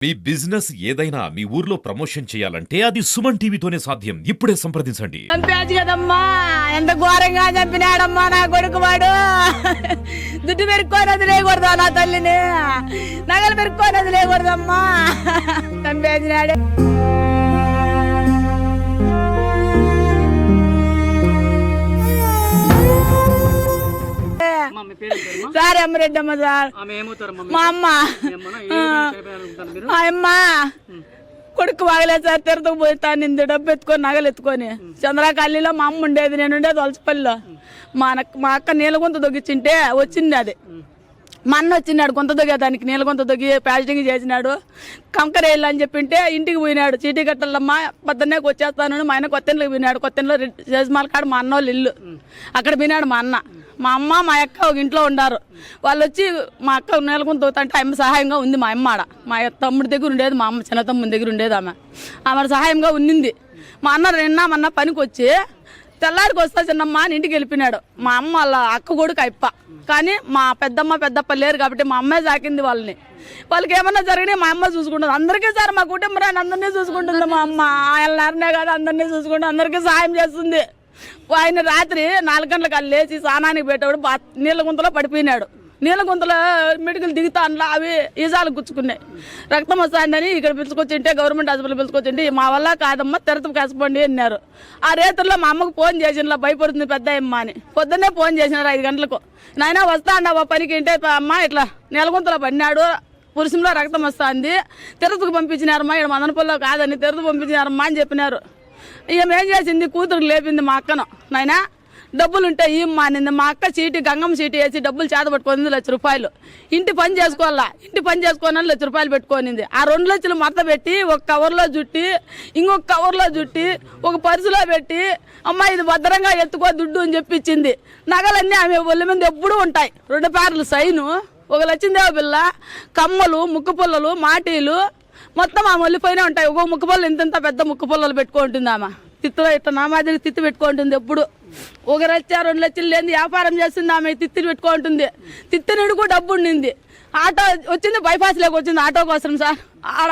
మీ business ఏదైనా మీ ఊర్లో promotion చేయాలంటే అది సుమన్ టీవీతోనే సాధ్యం. ఇప్పుడే సంప్రదించండి. చంపేచ్చు కదమ్మా, ఎంత ఘోరంగా చంపినాడమ్మా నా కొడుకు. వాడు దుడ్డు పెరుక్కొని వదిలేయకూడదా నా తల్లిని, నగలు పెరుక్కొని వదిలేయకూడదమ్మా, చంపేసినాడు. సార్ అమ్మరెడ్డి అమ్మ సార్, మా అమ్మ కొడుకు బాగలేదు సార్, తిరుతకు పోతానింది. డబ్బు ఎత్తుకొని నగలు ఎత్తుకొని చంద్రకాళీలో మా అమ్మ ఉండేది, నేను ఉండేది వలసపల్లిలో. మా అక్క నీలగుంత దొగ్గిచ్చింటే వచ్చింది. అది మా అన్న వచ్చినాడు కొంత దొగ్గేదానికి, నీలగుంత దొగ్గి ప్యాస్టింగ్ చేసినాడు. కంకరేళ్ళు అని చెప్పింటే ఇంటికి పోయినాడు. చీటీ కట్టాలమ్మా పొద్దున్నే వచ్చేస్తాను. మా ఆయన కొత్తెంట్లోకి పోయినాడు. కొత్తెంట్లో జజమాల కాడ మా అన్న వాళ్ళు ఇల్లు, అక్కడ పోయినాడు మా అన్న. మా అమ్మ మా అక్క ఒక ఇంట్లో ఉండారు. వాళ్ళు వచ్చి మా అక్క నెలకొని తోతంటే ఆమె సహాయంగా ఉంది. మా అమ్మ ఆడ మా తమ్ముడి దగ్గర ఉండేది, మా అమ్మ చిన్న తమ్ముడి దగ్గర ఉండేది. ఆమె సహాయంగా ఉన్నింది. మా అన్న మొన్న పనికి వచ్చి తెల్లారికి వస్తా చిన్నమ్మ అని ఇంటికి వెళ్ళిపోయినాడు. మా అమ్మ వాళ్ళ అక్క కొడుకు అప్ప, కానీ మా పెద్దమ్మ పెద్దప్ప లేరు కాబట్టి మా అమ్మే సాకింది వాళ్ళని. వాళ్ళకి ఏమన్నా జరిగినా మా అమ్మ చూసుకుంటుంది. అందరికీ సార్ మా కుటుంబరాన్ని అందరినీ చూసుకుంటుంది. మా అమ్మ ఆయననే కాదు అందరినీ చూసుకుంటూ అందరికీ సహాయం చేస్తుంది. ఆయన రాత్రి 4 గంటలకు లేచి స్నానానికి పెట్టేవాడు. నీళ్ళ గుంతలో పడిపోయినాడు. నీళ్ళ గుంతలో మెడికల్ దిగుతా అందులో అవి ఈజాలు గుచ్చుకున్నాయి. రక్తం వస్తాయని ఇక్కడ పిలుచుకొచ్చింటే గవర్నమెంట్ హాస్పిటల్ పిలుచుకొచ్చింటే మా వల్ల కాదమ్మా తిరుతకు కసపండి అన్నారు. ఆ రేతుల్లో మా అమ్మకు ఫోన్ చేసిన భయపడుతుంది పెద్ద అమ్మ అని. పొద్దున్నే ఫోన్ చేసినారు 5 గంటలకు. నాయన వస్తా అన్నావా పనికి అంటే, అమ్మ ఇట్లా నీలగుంతలో పడినాడు, పురుషంలో రక్తం వస్తుంది, తిరుతకు పంపించినారమ్మా, ఇక్కడ మదనపల్లిలో కాదని తిరుతకు పంపించినారమ్మా అని చెప్పినారు. ఏం చేసింది, కూతురు లేపింది మా అక్కను. నాయన డబ్బులుంటే ఇమ్మా అనింది. మా అక్క చీటీ గంగమ్మ చీటీ వేసి డబ్బులు చేత పట్టుకుంది, ₹1,00,000. ఇంటి పని చేసుకోవాలా, ఇంటి పని చేసుకోవాలని ₹1,00,000 పెట్టుకోనింది. ఆ 2 లక్షలు మడత పెట్టి ఒక కవర్లో జుట్టి, ఇంకొక కవర్లో జుట్టి, ఒక పర్సులో పెట్టి, అమ్మ ఇది భద్రంగా ఎత్తుకో దుడ్డు అని చెప్పించింది. నగలన్నీ ఆమె ఒళ్ళ మీద ఎప్పుడూ ఉంటాయి. 2 పేర్లు సైను, ఒక లచ్చిందేవ పిల్ల, కమ్మలు, ముక్కు పుల్లలు, మాటీలు మొత్తం ఆమె వెళ్ళిపోయినా ఉంటాయి. ఒక ముక్కు పుల్లలు ఇంత పెద్ద ముక్కు పుల్లలు పెట్టుకుంటుంది. ఆమె తిత్తులో ఇట్లా నా మాదిరి తిత్తి పెట్టుకుంటుంది. ఎప్పుడు 1 లక్ష 2 లక్షలు లేని వ్యాపారం చేస్తుంది. ఆమె తిత్తిని పెట్టుకుంటుంది. తిత్తి నిడుకు డబ్బు ఉండింది. ఆటో వచ్చింది, బైపాస్ లేక వచ్చింది ఆటో కోసం సార్.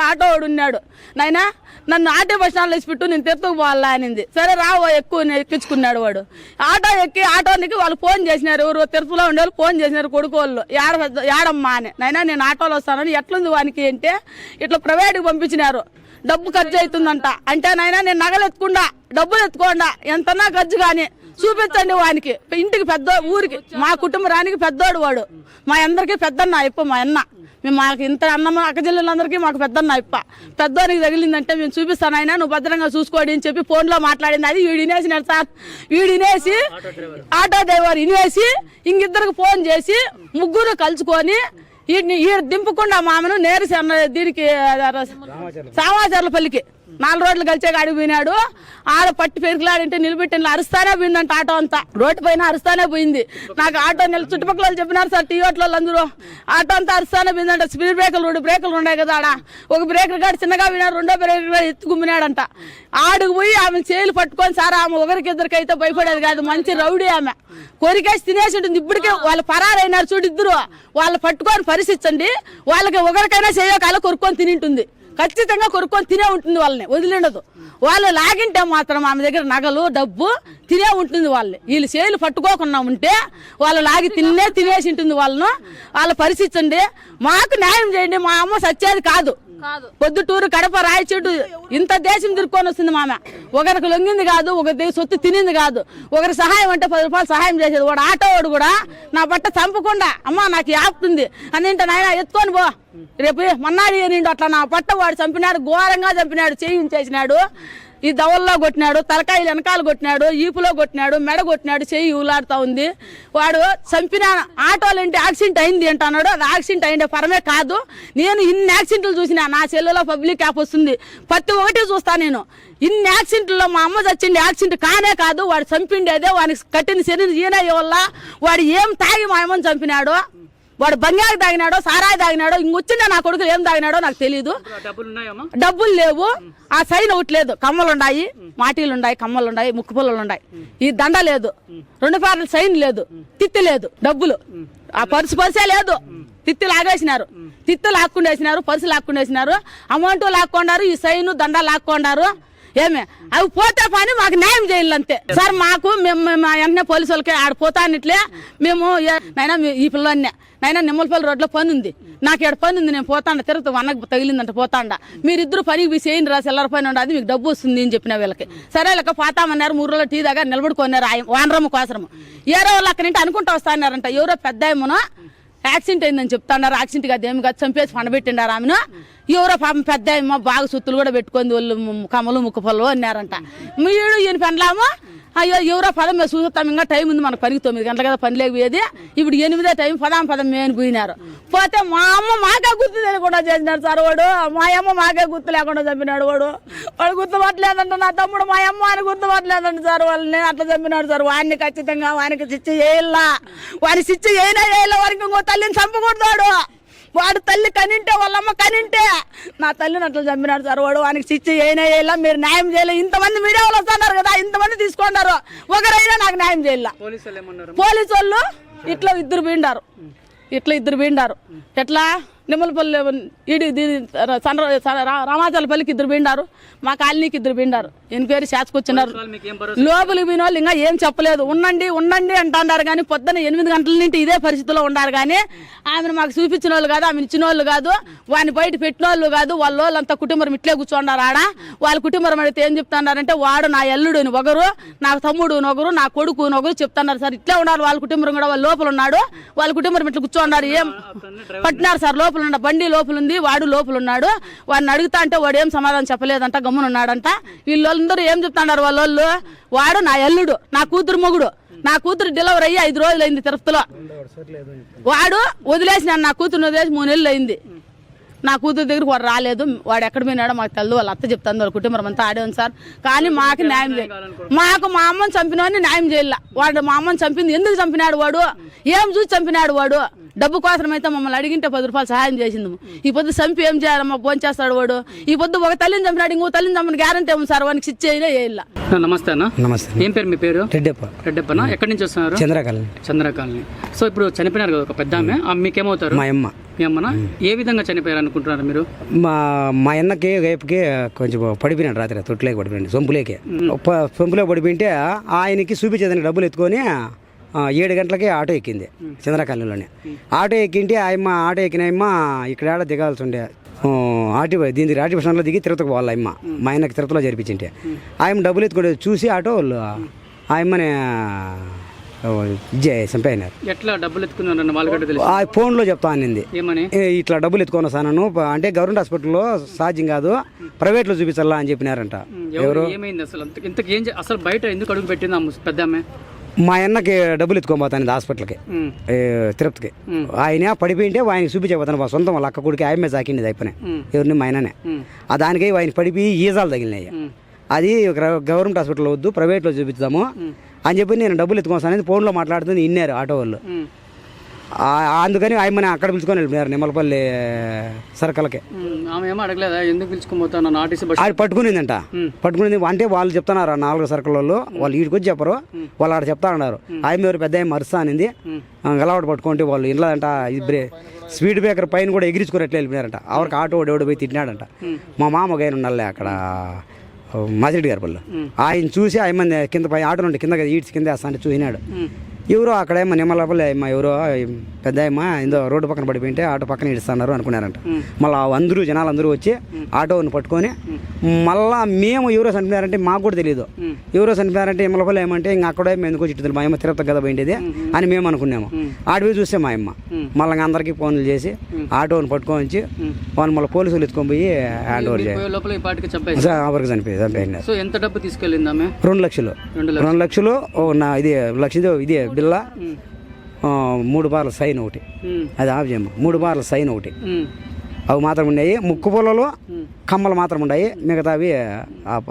ఆటో వాడు ఉన్నాడు. నాయనా నన్ను ఆటో బస్ స్టాండ్లో వేసి పెట్టు, నేను తిరుతకు పోవాలా అనింది. సరే రావు ఎక్కువ ఎక్కించుకున్నాడు వాడు. ఆటో ఎక్కి ఆటోనికి వాళ్ళు ఫోన్ చేసినారు, ఎవరు తిరుపతిలో ఉండేవాళ్ళు ఫోన్ చేసినారు కొడుకు వాళ్ళు, ఏడమ్మా అని. నైనా నేను ఆటోలో వస్తానని. ఎట్లుంది వానికి అంటే, ఇట్లా ప్రైవేట్కి పంపించినారు, డబ్బు ఖర్చు అవుతుందంట. అంటే నాయనా నేను నగలు ఎత్తుకుండా డబ్బులు ఎత్తుకోండా, ఎంతన్నా ఖర్చు కానీ చూపించండి వానికి. ఇంటికి పెద్ద, ఊరికి మా కుటుంబానికి పెద్దోడు వాడు, మా అందరికీ పెద్దన్న ఇప్ప. మా అన్న మాకు ఇంత అన్నమ్మ అక్క జిల్లాలందరికీ మాకు పెద్దన్న ఇప్ప. పెద్దోనికి తగిలిందంటే మేము చూపిస్తాను ఆయన, నువ్వు భద్రంగా చూసుకోండి అని చెప్పి ఫోన్లో మాట్లాడింది. అది వీడు వినేసినాడు సార్. వీడు వినేసి ఆటో డ్రైవర్ వినేసి ఇంకిద్దరికి ఫోన్ చేసి ముగ్గురు కలుసుకొని ఈ దింపకుండా మామను నేరు దీనికి సామాచార్లపల్లికి 4 రోడ్లు కలిసే కాడికి పోయినాడు. ఆడ పట్టి పెరుగులాడింటే నిలబెట్టి అరుస్తానే పోయిందంట. ఆటో అంతా రోడ్డు పైన అరుస్తానే పోయింది. నాకు ఆటో చుట్టుపక్కల చెప్పినారు సార్, టీ ఓట్లో అందరూ ఆటో అంతా అరుస్తానే పోయిందంట. స్పీడ్ బ్రేకర్లు 2 బ్రేకర్లు ఉన్నాయి కదా ఆడ. ఒక బ్రేకర్ గాడి చిన్నగా పోయినాడు, 2వ బ్రేకర్ గాడు ఎత్తు గుమ్మినాడంట. ఆడుకు పోయి ఆమె చేతులు పట్టుకొని సార్, ఆమె ఒకరికిద్దరికైతే భయపడేది కాదు, మంచి రౌడీ ఆమె. కొరికేసి తినేసి ఉంటుంది. ఇప్పటికే వాళ్ళు పరారైనారు చూడు ఇద్దరు. వాళ్ళు పట్టుకొని పరిశీలించండి, వాళ్ళకి ఒకరికైనా చేయకాల కొరుక్కొని తినింటుంది. ఖచ్చితంగా కొరుక్కొని తినే ఉంటుంది, వాళ్ళని వదిలిండదు. వాళ్ళు లాగింటే మాత్రం ఆమె దగ్గర నగలు డబ్బు తినే ఉంటుంది. వాళ్ళని వీళ్ళు చేతులు పట్టుకోకుండా ఉంటే వాళ్ళు లాగి తినేసి ఉంటుంది వాళ్ళను. వాళ్ళు పరిశీలించండి, మాకు న్యాయం చేయండి. మా అమ్మ సచ్చేది కాదు. పొద్దుటూరు, కడప, రాయచెట్టు ఇంత దేశం తిరుక్కొని వస్తుంది. మామ ఒకరికి లొంగింది కాదు, ఒకరి సొత్తు తినింది కాదు. ఒకరి సహాయం అంటే 10 రూపాయలు సహాయం చేసేది. వాడు ఆటో వాడు కూడా నా బట్ట చంపకుండా అమ్మ నాకు యాపుతుంది అని అంటే, నాయన ఎత్తుకొని పో రేపు మన్నాడు నిండు అట్లా నా పట్ట వాడు చంపినాడు, ఘోరంగా చంపినాడు, చేయించేసినాడు. ఈ దవల్లో కొట్టినాడు, తలకాయలు వెనకాల కొట్టినాడు, ఈపులో కొట్టినాడు, మెడ కొట్టినాడు, చెయ్యి ఊలాడుతూ ఉంది. వాడు చంపిన ఆటోలు ఏంటి యాక్సిడెంట్ అయింది అంటున్నాడు. అది యాక్సిడెంట్ అయిందే పరమే కాదు. నేను ఇన్ని యాక్సిడెంట్లు చూసినా, నా సెల్లులో పబ్లిక్ యాప్ వస్తుంది, ప్రతి ఒక్కటి చూస్తా నేను. ఇన్ని యాక్సిడెంట్లో మా అమ్మ చచ్చింది యాక్సిడెంట్ కానే కాదు. వాడు చంపిండేదే, వాడికి కట్టిన శరీరం ఈయన వల్ల. వాడు ఏం తాగి మా అమ్మని చంపినాడు, వాడు బంగారు తాగినాడో సారాయి తాగినాడో ఇంకొచ్చిండే నా కొడుకు ఏం తాగినాడో నాకు తెలియదు. డబ్బులు లేవు, ఆ సైన్ ఒకటి లేదు. కమ్మలు ఉన్నాయి, మాటీలు ఉన్నాయి, కమ్మలు ఉన్నాయి, ముక్కు పుల్లలు ఉన్నాయి. ఈ దండ లేదు, 2 పేర్ల సైన్ లేదు, తిత్తి లేదు, డబ్బులు ఆ పర్సే లేదు. తిత్తి లాగేసినారు, తిత్తి లాక్కుండేసినారు, పర్సు లాక్కుండేసినారు, అమౌంట్ లాక్కొండారు, ఈ సైను దండా లాక్కొండారు. ఏమే అవి పోతే పని మాకు న్యాయం చేయాలి అంతే సార్. మాకు మేము మా వెంటనే పోలీసు వాళ్ళకి ఆడ పోతానిట్లే మేము నైనా ఈ పిల్లన్నే నైనా నిమ్మలపల్లి రోడ్లో పని ఉంది, నాకు ఇక్కడ పని ఉంది, నేను పోతాండ తిరుగుతూ వన్నకు తగిలిందంట పోతాండ, మీరిద్దరు పనికి పోయి చేయండి రా, సెల్లర పని ఉండదు, మీకు డబ్బు వస్తుంది అని చెప్పిన వీళ్ళకి. సరే లెక్క పోతామన్నారు. 3 రోజులు టీ దగ్గర నిలబడుకున్నారు వానరమ్మ కోసరము. ఏరో వాళ్ళు అక్కడి నుంచి అనుకుంటూ వస్తాన్నారంట. ఎవరో పెద్ద ఏమోనో యాక్సిడెంట్ అయిందని చెప్తాన్నారు. యాక్సిడెంట్ కాదు ఏమి కాదు, చంపేసి పండబెట్టిండారు ఆమెను. ఎవరో పాపం పెద్ద ఏమో బాగా సుత్తులు కూడా పెట్టుకుంది, వాళ్ళు కమ్మలు ముక్కు పళ్ళు అన్నారంట. మీరు ఈయన పెండ్లాము అయ్యో ఎవరో పదం మేము చూస్తాం, ఇంకా టైం ఉంది మనకు, పనికి 9 గంటల కదా పని లేకపోయేది, ఇప్పుడు 8 టైం పదం మేము పోయినారు. పోతే మా అమ్మ మాకే గుర్తు లేకుండా చేసినాడు సార్ వాడు. మా అమ్మ మాకే గుర్తు లేకుండా చంపినాడు వాడు గుర్తుపట్టలేదంట నా తమ్ముడు, మా అమ్మ అని గుర్తుపట్టలేదంట సార్ వాళ్ళని. అట్లా చంపినాడు సార్ వాడిని. ఖచ్చితంగా వానికి శిక్ష చేయాల, వాని శిక్ష అయినా చేయాల, వానికి ఇంకో తల్లిని చంపకూడదాడు. వాడు తల్లి కనింటే వాళ్ళమ్మ కనింటే నా తల్లిని అట్లా చంపినాడు సార్ వాడు. వానికి శిక్ష అయినా చేయాల, మీరు న్యాయం చేయలేదు. ఇంతమంది మీడియా వాళ్ళు వస్తున్నారు కదా, ఇంతమంది తీసుకున్నారు, ఒకరైనా నాకు న్యాయం చేయాల. పోలీసు వాళ్ళు ఇట్లా ఇద్దరు పోయిండారు. ఎట్లా నిమ్మలపల్లి రామాచలపల్లికి 2 పోయిండారు, మా కాలనీకి 2 పోయిండారు. ఎన్క్వైరీ చేసుకొచ్చినారు. లోపలికి పోయిన వాళ్ళు ఇంకా ఏం చెప్పలేదు. ఉండండి అంటున్నారు కానీ పొద్దున 8 గంటల నుండి ఇదే పరిస్థితిలో ఉన్నారు. కానీ ఆమెను మాకు చూపించిన వాళ్ళు కాదు, ఆమెను ఇచ్చిన వాళ్ళు కాదు, వాడిని బయట పెట్టిన వాళ్ళు కాదు. వాళ్ళంతా కుటుంబం ఇట్లే కూర్చోండారు ఆడ. వాళ్ళ కుటుంబం అడిగితే ఏం చెప్తున్నారంటే వాడు నా అల్లుడు ఒకరు, నా తమ్ముడు ఒకరు, నా కొడుకు ఒకరు చెప్తున్నారు సార్. ఇట్లే ఉన్నారు వాళ్ళ కుటుంబం కూడా. వాళ్ళ లోపల ఉన్నాడు, వాళ్ళ కుటుంబం ఇట్లా కూర్చోండారు. ఏం పట్టినారు సార్, లోపల ఉన్న బండి లోపల ఉంది, వాడు లోపల ఉన్నాడు. వాడిని అడుగుతా అంటే వాడు ఏం సమాధానం చెప్పలేదంట, గమ్మునున్నాడంట. వీళ్ళందరూ ఏం చెప్తున్నారు వాళ్ళు, వాడు నా అల్లుడు, నా కూతురు మొగుడు, నా కూతురు డెలివరీ అయ్యి 5 రోజులు అయింది తిరుపతిలో. వాడు వదిలేసినాడు, నా కూతురు వదిలేసి 3 నెలలు అయింది. నా కూతురు దగ్గరికి వాడు రాలేదు. వాడు ఎక్కడ పోయినాడో మాకు తెలియదు. వాళ్ళ అత్త చెప్తాను, వాళ్ళ కుటుంబం అంతా ఆడే ఉంది సార్. కానీ మాకు న్యాయం చేయాలి. మాకు మా అమ్మని చంపినవాడిని న్యాయం చేయాల. వాడు మా అమ్మని చంపింది ఎందుకు చంపినాడు వాడు, ఏం చూసి చంపినాడు వాడు. డబ్బు కోసం అయితే మమ్మల్ని అడిగింటే 10 రూపాయలు సహాయం చేసింది. ఈ పొద్దు చంపి ఏం చేయాలమ్మా, ఫోన్ చేస్తాడు వాడు. ఈ పొద్దు ఒక తల్లిని చంపినాడు, ఇంకో తల్లిని చంపిన గ్యారంటీ ఏమో సార్, వానికి శిక్ష అయినా వేయాల. నమస్తే అన్న. నమస్తే. ఏం పేరు మీ పేరు? రెడ్డప్పనా? ఎక్కడి నుంచి వస్తున్నారు? చంద్రకాలనీ. సో ఇప్పుడు చనిపోయినారు కదా ఒక పెద్ద ఆమె, మీకేమవుతారు? మా అమ్మ. మీ అమ్మనా? ఏ విధంగా చనిపోయారు అనుకుంటున్నారు మీరు? మా అన్నకి రేపుకి కొంచెం పడిపోయినాడు రాత్రి, తొట్లేకి పడిపోయింది, సొంపులోకి పడిపోయింటే ఆయనకి చూపించేదానికి డబ్బులు ఎత్తుకొని 7 గంటలకి ఆటో ఎక్కింది చంద్రకాలనీలోనే. ఆటో ఎక్కింటే ఆయమ్మ ఆటో ఎక్కిన అమ్మ ఇక్కడ ఆడ దిగాల్సి ఉండే దీని రాటి బస్టాండ్లో దిగి తిరుపతికి పోవాలి అమ్మ. మా ఆయనకి తిరుపతిలో జరిపించింటే ఆయమ్మ డబ్బులు ఎత్తుకుంటే చూసి ఆటో వాళ్ళు ఆయమ్మని చంపేయినారు. ఎట్లా డబ్బులు ఎత్తుకున్నారు వాళ్ళకంటే తెలుసు? ఆ ఫోన్లో చెప్తా అనింది, ఏమని ఇట్లా డబ్బులు ఎత్తుకొని వస్తాను అంటే గవర్నమెంట్ హాస్పిటల్లో సాధ్యం కాదు, ప్రైవేట్లో చూపించాలా అని చెప్పినారంట. ఎవరు? ఏమైంది అసలు? ఇంతకు ఏం అసలు బయట ఎందుకు అడుగు పెట్టింది పెద్ద ఆమె? మా అన్నకి డబ్బులు ఎత్తుకోబోతాను హాస్పిటల్కి తిరుపతికి. ఆయన పడిపోయింటే ఆయనకి చూపించబోతాను, సొంతం వాళ్ళ అక్క కొడుకు ఆయమే సాకింది అయిపోయినాయి. ఎవరిని మా ఆయననే. దానికి ఆయన పడిపోయి ఈజాలు తగిలినాయి. అది గవర్నమెంట్ హాస్పిటల్లో వద్దు, ప్రైవేట్లో చూపిద్దాము అని చెప్పి నేను డబ్బులు ఎత్తుకోసాను ఫోన్లో మాట్లాడుతుంది విన్నారు ఆటో వాళ్ళు. అందుకని ఆయమ్మని అక్కడ పిలుచుకొని వెళ్ళిపోయారు నిమ్మలపల్లి సర్కల్కి. అది పట్టుకునిందంట. పట్టుకునింది అంటే వాళ్ళు చెప్తున్నారు 4 సర్కిల్ వాళ్ళు వీడికి వచ్చి చెప్పరు, వాళ్ళు ఆడ చెప్తా ఉన్నారు. ఆయమ్మ ఎవరు పెద్ద ఆయమ్మ అరుస్తా అనింది. గలవాటు పట్టుకుంటే వాళ్ళు ఇంట్లోదంట స్పీడ్ బ్రేకర్ పైన కూడా ఎగిరించుకుని ఎట్లా వెళ్ళిపోయారంట. ఎవరికి ఆటో ఎవడు పోయి తిట్టినాడంట. మా మామగాయన ఉండాలి అక్కడ మాసిరెడ్డి గారి పళ్ళు. ఆయన చూసి ఆయమ్మ కింద పై ఆటో నుండి కింద ఈడ్చి కింద వేస్తా అంటే చూసినాడు. ఎవరో అక్కడేమో నిమ్మలపల్లి అమ్మ ఎవరో పెద్ద అమ్మ ఏదో రోడ్డు పక్కన పడిపోయింటే ఆటో పక్కన ఇడుస్తున్నారు అనుకున్నారంట. మళ్ళీ జనాలు అందరూ వచ్చి ఆటోని పట్టుకొని మళ్ళా మేము ఎవరో చనిపోయారంటే మాకు కూడా తెలియదు. ఎవరో చనిపోయారంటే నిమ్మలపల్లి ఏమంటే ఇంకా అక్కడే మేము ఎందుకు వచ్చి మా అమ్మ తిరుపతి కదా పోయిండేది అని మేము అనుకున్నాము. ఆడిపోయి చూస్తే మా అమ్మ మళ్ళీ అందరికీ ఫోన్లు చేసి ఆటోని పట్టుకొని వచ్చి వాళ్ళు మళ్ళీ పోలీసులు ఎత్తుకొని పోయి హ్యాండ్ ఓవర్ చేయాలి. ఎవరికి చనిపోయింది. 2 లక్షలు. 2 లక్షలు ఇది లక్ష ఇది బిల్ల 3 బార్ల సైన్ ఒకటి, అది ఆఫ్ చేయము. 3 బార్ల సైన్ ఒకటి అవి మాత్రం ఉన్నాయి. ముక్కు పొలాలు కమ్మలు మాత్రం ఉన్నాయి, మిగతావి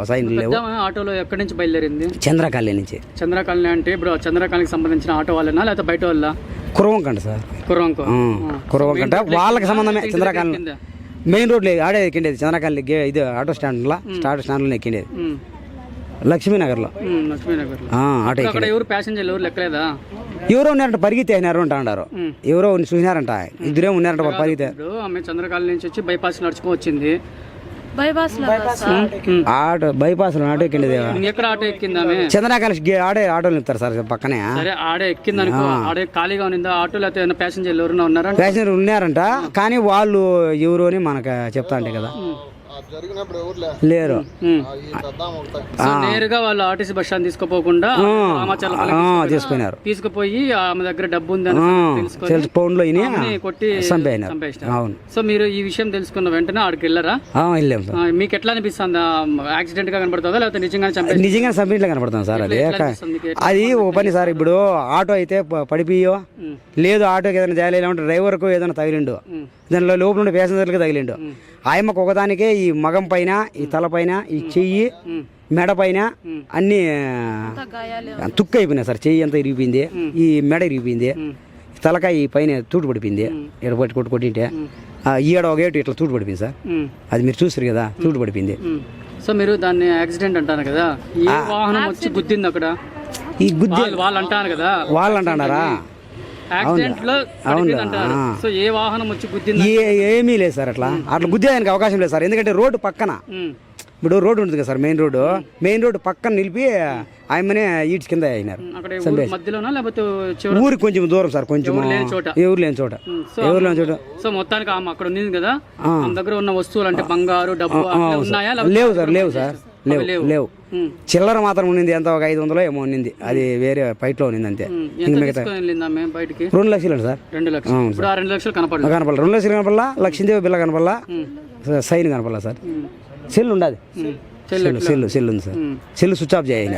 సైన్ లేవు. ఆటోలో ఎక్కడి నుంచి బయలుదేరింది? చంద్రకాలనీ నుంచి. చంద్రకాలనీ అంటే ఇప్పుడు చంద్రకాలనీకి సంబంధించిన ఆటో వాళ్ళనా లేకపోతే బయట వాళ్ళ? కురవంకంట సార్, కురవంకంట వాళ్ళకి సంబంధమే. చంద్రకాలనీ మెయిన్ రోడ్లో ఆడే ఎక్కిండేది. చంద్రకాలనీ ఇది ఆటో స్టాండ్లో ఎక్కిండేది లక్ష్మీనగర్లో. ఆటో ఎవరు ప్యాసింజర్లు ఎవరు లెక్కలేదా? ఎవరో ఉన్నారంట పరిగెత్తి అయినారు అంటారు, ఎవరో చూసినారంట, ఇద్దరే ఉన్నారంట వాళ్ళు పరిగెత్తే. ఇప్పుడు ఆమె చంద్రకాళి నుంచి వచ్చి బైపాస్ నడుచుకో వచ్చింది. ఆటో బైపాస్ ఆటో ఎక్కింది, ఎక్కడ ఆటో ఎక్కింది ఆమె? చంద్రకాళ ఆడే ఆటోలు నిలుపుతారు సార్ పక్కనే. సరే ఆడే ఎక్కింది అనుకో, ఆడే ఖాళీగా ఉన్నిందా ఆటో, లేకపోతే ఏమైనా ప్యాసింజర్లు ఎవరైనా ఉన్నారా? ప్యాసింజర్ ఉన్నారంట, కానీ వాళ్ళు ఎవరు అని మనకు చెప్తా అంటే కదా లేరు. సో నేరుగా వాళ్ళు ఆర్టీసీ బస్ స్టాండ్ తీసుకోపోకుండా తీసుకున్నారు, తీసుకుపోయి ఆమె దగ్గర డబ్బు ఉందని తెలుసుకొని ఫోన్ లో కొట్టి చంపేసినారు. అవును. సో మీరు ఈ విషయం తెలుసుకున్న వెంటనే ఆడికి వెళ్ళారా? వెళ్ళాం సార్. మీకు ఎట్లా అనిపిస్తుంది? యాక్సిడెంట్ గా కనబడుతుందా లేకపోతే నిజంగా చంపేసి? నిజంగా చంపినట్లే కనపడుతుంది సార్. అది ఓ పని సార్. ఇప్పుడు ఆటో అయితే పడిపోయో లేదు, ఆటోకి ఏదైనా తగలేమంటే డ్రైవర్కు ఏదైనా తగిలిండు, దానిలో లోపల ఉండే ప్యాసింజర్లకి తగిలిండు. ఆయమ్మకు ఒకదానికే ఈ మగం పైన, ఈ తల పైన, ఈ చెయ్యి, మెడ పైన అన్ని తుక్కు అయిపోయినాయి సార్. చెయ్యి అంతా ఇరిగిపోయింది, ఈ మెడ ఇరిగిపోయింది, తలకాయ ఈ పైన తూటు పడిపోయింది. ఎడబట్టి కొట్టింటే ఈడ ఒక ఏటు ఇట్లా తూటు పడిపోయింది సార్. అది మీరు చూసారు కదా, తూటు పడిపోయింది. సో మీరు దాన్ని యాక్సిడెంట్ అంటారు కదా, ఏ వాహనం వచ్చి గుద్దింది అక్కడ? ఈ గుద్ది వాళ్ళు అంటారు కదా, వాళ్ళు అంటున్నారా? యాక్సిడెంట్ లో పడిపోయింది అంటారు. సో ఏ వాహనం వచ్చి గుద్దింది? ఏమీ లేదు సార్, అట్లా గుద్దేదానికి అవకాశం లేదు సార్. ఎందుకంటే రోడ్డు పక్కన, ఇప్పుడు రోడ్డు ఉంటుంది కదా సార్, మెయిన్ రోడ్డు పక్కన నిలిపి ఆయమ్మనే ఈడ్చి కింద అయినారు. మధ్యలోనా లేకపోతే ఊరికి కొంచెం దూరం సార్, కొంచెం ఎవరు లేని చోట. సో మొత్తానికి ఆమె అక్కడ ఉంది కదా, ఆమె దగ్గర ఉన్న వస్తువులు అంటే బంగారు, డబ్బు ఉన్నాయా? లేవు సార్, లేవు. చిల్లర మాత్రం ఉన్నింది, ఎంత ఒక 500 ఏమో ఉన్నింది, అది వేరే బయటలో ఉన్నింది అంతే. మిగతా 2 లక్షలు సార్. 2 లక్షలు. ఇప్పుడు 2 లక్షలు కనపడలేదు. 2 లక్షలు కనపడలా, లక్ష్మీదేవి బిల్ల కనపడలా, సైన్ కనపడలా సార్. సెల్ ఉండదు, సెల్ ఉంది సార్. సెల్ స్విచ్ ఆఫ్ చేయాలి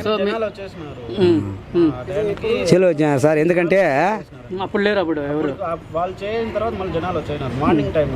సెల్ సార్. ఎందుకంటే అప్పుడు లేరు, అప్పుడు ఎవరు వాళ్ళు చేసిన తర్వాత మళ్ళీ జనాలు వచ్చారు మార్నింగ్ టైం.